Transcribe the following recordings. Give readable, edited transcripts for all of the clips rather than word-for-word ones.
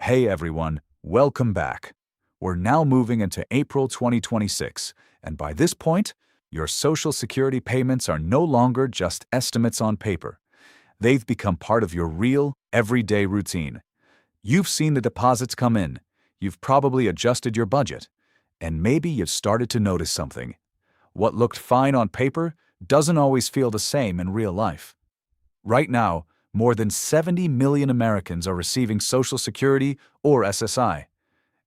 Hey everyone, welcome back. We're now moving into April 2026, and by this point, your Social Security payments are no longer just estimates on paper. They've become part of your real, everyday routine. You've seen the deposits come in, you've probably adjusted your budget, and maybe you've started to notice something. What looked fine on paper doesn't always feel the same in real life. Right now, more than 70 million Americans are receiving Social Security or SSI,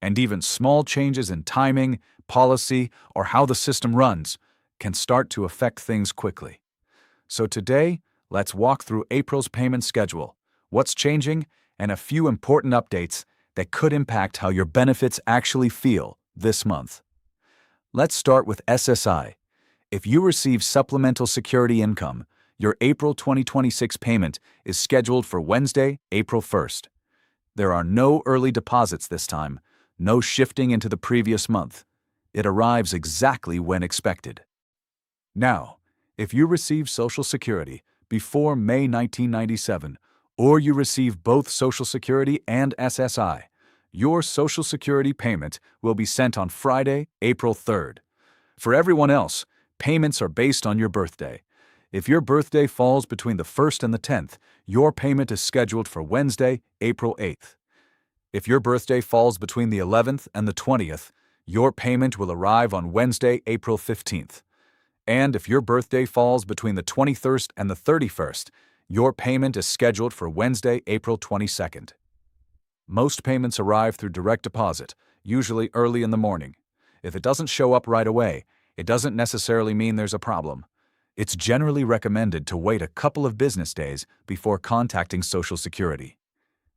and even small changes in timing, policy, or how the system runs can start to affect things quickly. So today, let's walk through April's payment schedule, what's changing, and a few important updates that could impact how your benefits actually feel this month. Let's start with SSI. If you receive supplemental security income, your April 2026 payment is scheduled for Wednesday, April 1st. There are no early deposits this time, no shifting into the previous month. It arrives exactly when expected. Now, if you receive Social Security before May 1997, or you receive both Social Security and SSI, your Social Security payment will be sent on Friday, April 3rd. For everyone else, payments are based on your birthday. If your birthday falls between the 1st and the 10th, your payment is scheduled for Wednesday, April 8th. If your birthday falls between the 11th and the 20th, your payment will arrive on Wednesday, April 15th. And if your birthday falls between the 21st and the 31st, your payment is scheduled for Wednesday, April 22nd. Most payments arrive through direct deposit, usually early in the morning. If it doesn't show up right away, it doesn't necessarily mean there's a problem. It's generally recommended to wait a couple of business days before contacting Social Security.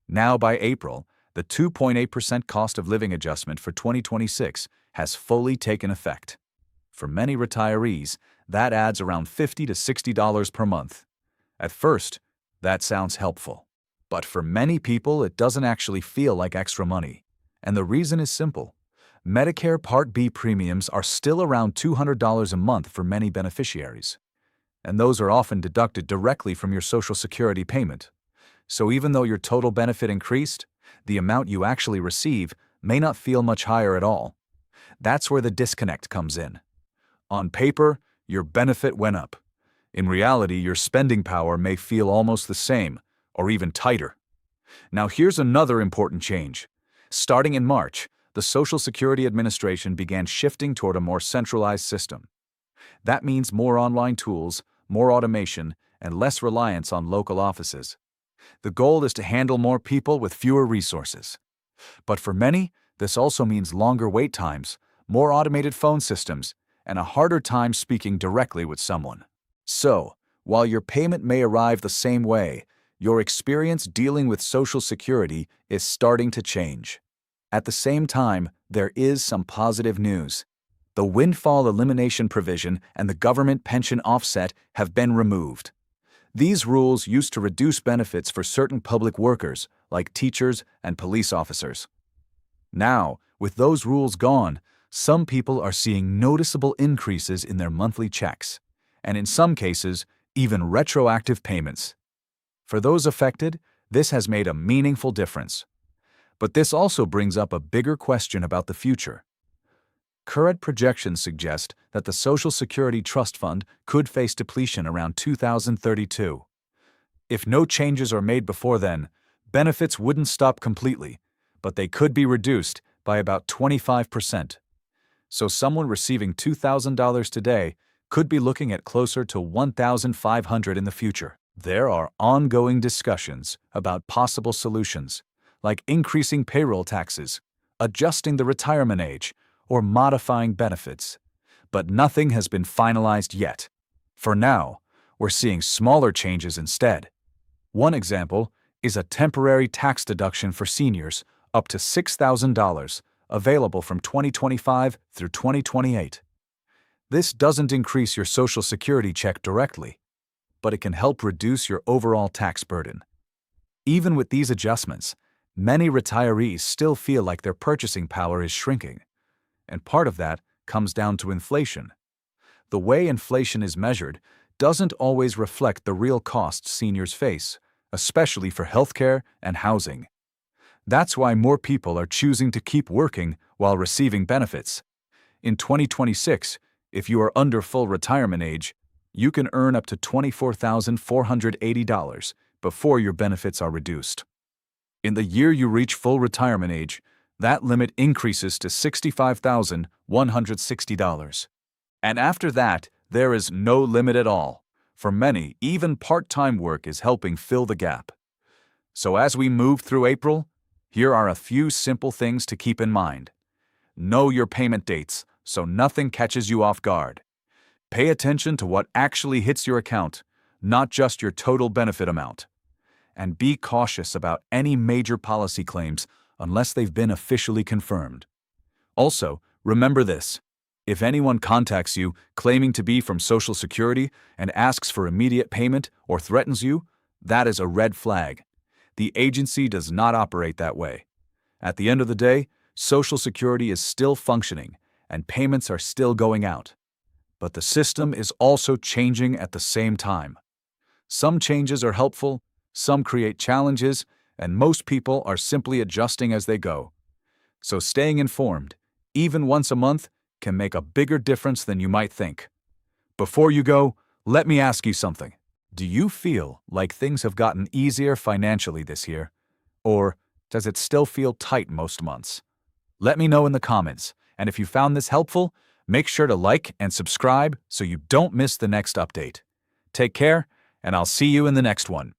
Now by April, the 2.8% cost of living adjustment for 2026 has fully taken effect. For many retirees, that adds around $50 to $60 per month. At first, that sounds helpful. But for many people, it doesn't actually feel like extra money. And the reason is simple. Medicare Part B premiums are still around $200 a month for many beneficiaries. And those are often deducted directly from your Social Security payment. So even though your total benefit increased, the amount you actually receive may not feel much higher at all. That's where the disconnect comes in. On paper, your benefit went up. In reality, your spending power may feel almost the same, or even tighter. Now here's another important change. Starting in March, the Social Security Administration began shifting toward a more centralized system. That means more online tools, more automation, and less reliance on local offices. The goal is to handle more people with fewer resources. But for many, this also means longer wait times, more automated phone systems, and a harder time speaking directly with someone. So, while your payment may arrive the same way, your experience dealing with Social Security is starting to change. At the same time, there is some positive news. The Windfall elimination provision and the government pension offset have been removed. These rules used to reduce benefits for certain public workers, like teachers and police officers. Now, with those rules gone, some people are seeing noticeable increases in their monthly checks, and in some cases, even retroactive payments. For those affected, this has made a meaningful difference. But this also brings up a bigger question about the future. Current projections suggest that the Social Security Trust Fund could face depletion around 2032. If no changes are made before then, benefits wouldn't stop completely, but they could be reduced by about 25%. So someone receiving $2,000 today could be looking at closer to $1,500 in the future. There are ongoing discussions about possible solutions, like increasing payroll taxes, adjusting the retirement age, or modifying benefits. But nothing has been finalized yet. For now, we're seeing smaller changes instead. One example is a temporary tax deduction for seniors up to $6,000, available from 2025 through 2028. This doesn't increase your Social Security check directly, but it can help reduce your overall tax burden. Even with these adjustments, many retirees still feel like their purchasing power is shrinking. And part of that comes down to inflation. The way inflation is measured doesn't always reflect the real costs seniors face, especially for healthcare and housing. That's why more people are choosing to keep working while receiving benefits. In 2026, if you are under full retirement age, you can earn up to $24,480 before your benefits are reduced. In the year you reach full retirement age, that limit increases to $65,160. And after that, there is no limit at all. For many, even part-time work is helping fill the gap. So as we move through April, here are a few simple things to keep in mind. Know your payment dates so nothing catches you off guard. Pay attention to what actually hits your account, not just your total benefit amount. And be cautious about any major policy claims unless they've been officially confirmed. Also, remember this. If anyone contacts you claiming to be from Social Security and asks for immediate payment or threatens you, that is a red flag. The agency does not operate that way. At the end of the day, Social Security is still functioning and payments are still going out. But the system is also changing at the same time. Some changes are helpful, some create challenges, and most people are simply adjusting as they go. So staying informed, even once a month, can make a bigger difference than you might think. Before you go, let me ask you something. Do you feel like things have gotten easier financially this year? Or does it still feel tight most months? Let me know in the comments, and if you found this helpful, make sure to like and subscribe so you don't miss the next update. Take care, and I'll see you in the next one.